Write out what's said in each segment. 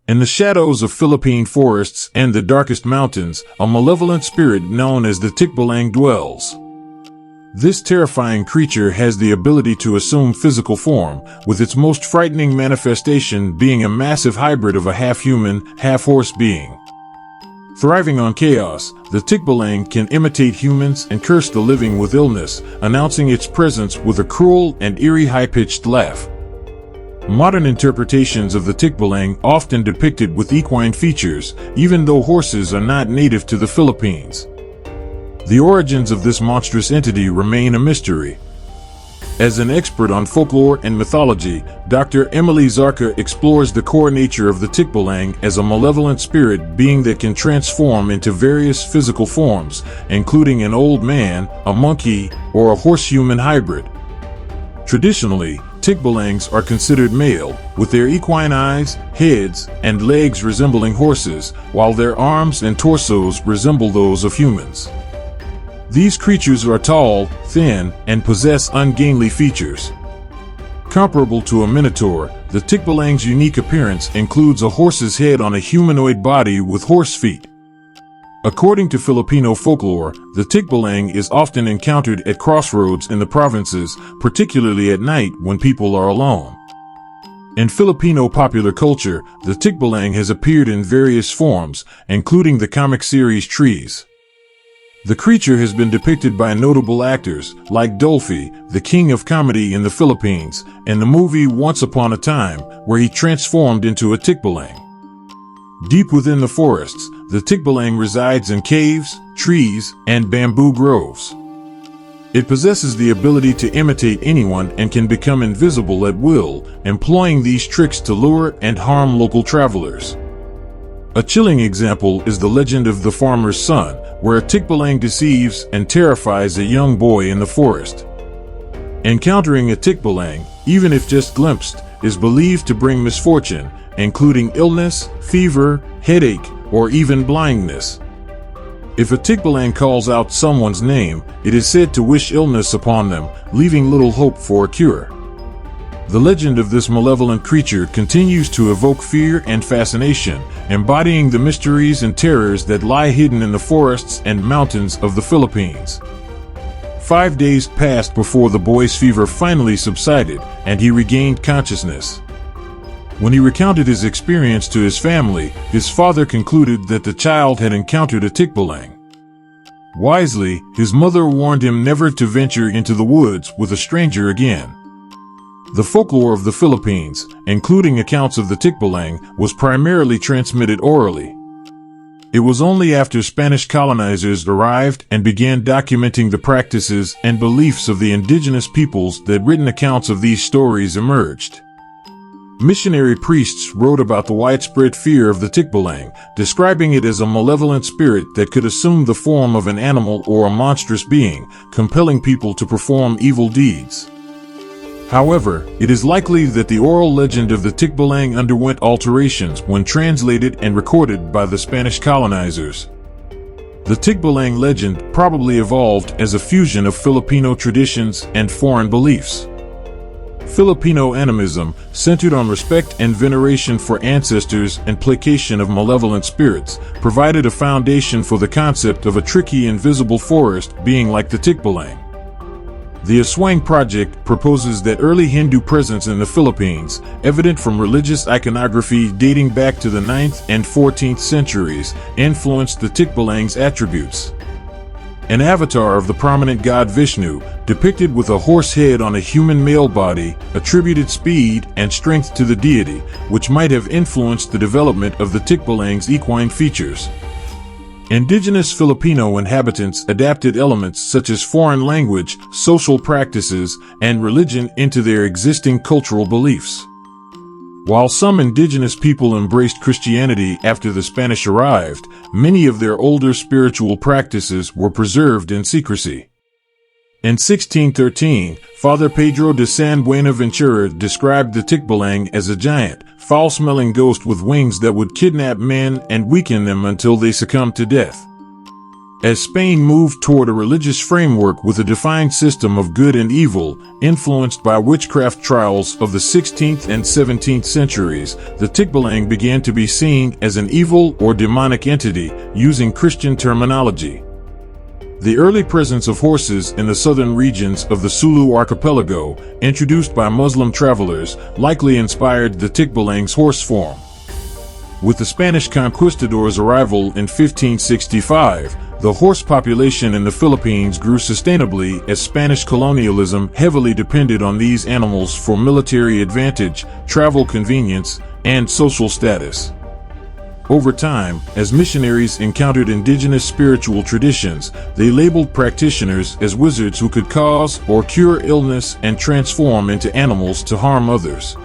In the shadows of Philippine forests and the darkest mountains, a malevolent spirit known as the Tikbalang dwells. This terrifying creature has the ability to assume physical form, with its most frightening manifestation being a massive hybrid of a half-human, half-horse being. Thriving on chaos, the Tikbalang can imitate humans and curse the living with illness, announcing its presence with a cruel and eerie high-pitched laugh. Modern interpretations of the Tikbalang often depicted with equine features, even though horses are not native to the Philippines. The origins of this monstrous entity remain a mystery. As an expert on folklore and mythology, Dr. Emily Zarka explores the core nature of the Tikbalang as a malevolent spirit being that can transform into various physical forms, including an old man, a monkey, or a horse-human hybrid. Traditionally, Tikbalangs are considered male, with their equine eyes, heads, and legs resembling horses, while their arms and torsos resemble those of humans. These creatures are tall, thin, and possess ungainly features. Comparable to a minotaur, the Tikbalang's unique appearance includes a horse's head on a humanoid body with horse feet. According to Filipino folklore, the Tikbalang is often encountered at crossroads in the provinces, particularly at night when people are alone. In Filipino popular culture, the Tikbalang has appeared in various forms, including the comic series Trees. The creature has been depicted by notable actors, like Dolphy, the king of comedy in the Philippines, in the movie Once Upon a Time, where he transformed into a Tikbalang. Deep within the forests, the Tikbalang resides in caves, trees, and bamboo groves. It possesses the ability to imitate anyone and can become invisible at will, employing these tricks to lure and harm local travelers. A chilling example is the legend of the farmer's son, where a Tikbalang deceives and terrifies a young boy in the forest. Encountering a Tikbalang, even if just glimpsed, is believed to bring misfortune, including illness, fever, headache, or even blindness. If a Tikbalang calls out someone's name, it is said to wish illness upon them, leaving little hope for a cure. The legend of this malevolent creature continues to evoke fear and fascination, embodying the mysteries and terrors that lie hidden in the forests and mountains of the Philippines. 5 days passed before the boy's fever finally subsided, and he regained consciousness. When he recounted his experience to his family, his father concluded that the child had encountered a Tikbalang. Wisely, his mother warned him never to venture into the woods with a stranger again. The folklore of the Philippines, including accounts of the Tikbalang, was primarily transmitted orally. It was only after Spanish colonizers arrived and began documenting the practices and beliefs of the indigenous peoples that written accounts of these stories emerged. Missionary priests wrote about the widespread fear of the Tikbalang, describing it as a malevolent spirit that could assume the form of an animal or a monstrous being, compelling people to perform evil deeds. However, it is likely that the oral legend of the Tikbalang underwent alterations when translated and recorded by the Spanish colonizers. The Tikbalang legend probably evolved as a fusion of Filipino traditions and foreign beliefs. Filipino animism, centered on respect and veneration for ancestors and placation of malevolent spirits, provided a foundation for the concept of a tricky invisible forest being like the Tikbalang. The Aswang Project proposes that early Hindu presence in the Philippines, evident from religious iconography dating back to the 9th and 14th centuries, influenced the Tikbalang's attributes. An avatar of the prominent god Vishnu, depicted with a horse head on a human male body, attributed speed and strength to the deity, which might have influenced the development of the Tikbalang's equine features. Indigenous Filipino inhabitants adapted elements such as foreign language, social practices, and religion into their existing cultural beliefs. While some indigenous people embraced Christianity after the Spanish arrived, many of their older spiritual practices were preserved in secrecy. In 1613, Father Pedro de San Buenaventura described the Tikbalang as a giant, foul-smelling ghost with wings that would kidnap men and weaken them until they succumbed to death. As Spain moved toward a religious framework with a defined system of good and evil, influenced by witchcraft trials of the 16th and 17th centuries, the Tikbalang began to be seen as an evil or demonic entity, using Christian terminology. The early presence of horses in the southern regions of the Sulu archipelago, introduced by Muslim travelers, likely inspired the Tikbalang's horse form. With the Spanish conquistadors' arrival in 1565, the horse population in the Philippines grew sustainably as Spanish colonialism heavily depended on these animals for military advantage, travel convenience, and social status. Over time, as missionaries encountered indigenous spiritual traditions, they labeled practitioners as wizards who could cause or cure illness and transform into animals to harm others.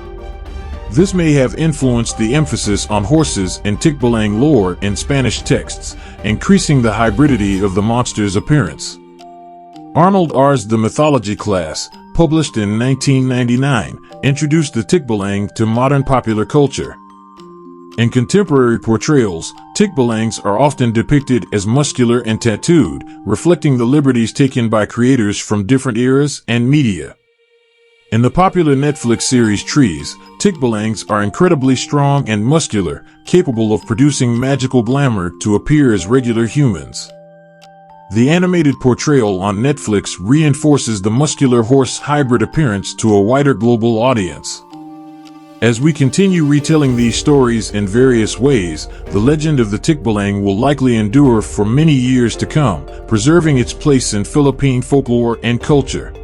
This may have influenced the emphasis on horses in Tikbalang lore in Spanish texts, increasing the hybridity of the monster's appearance. Arnold R's The Mythology class, published in 1999, introduced the Tikbalang to modern popular culture. In contemporary portrayals, Tikbalangs are often depicted as muscular and tattooed, reflecting the liberties taken by creators from different eras and media. In the popular Netflix series Trees, Tikbalangs are incredibly strong and muscular, capable of producing magical glamour to appear as regular humans. The animated portrayal on Netflix reinforces the muscular horse hybrid appearance to a wider global audience. As we continue retelling these stories in various ways, the legend of the Tikbalang will likely endure for many years to come, preserving its place in Philippine folklore and culture.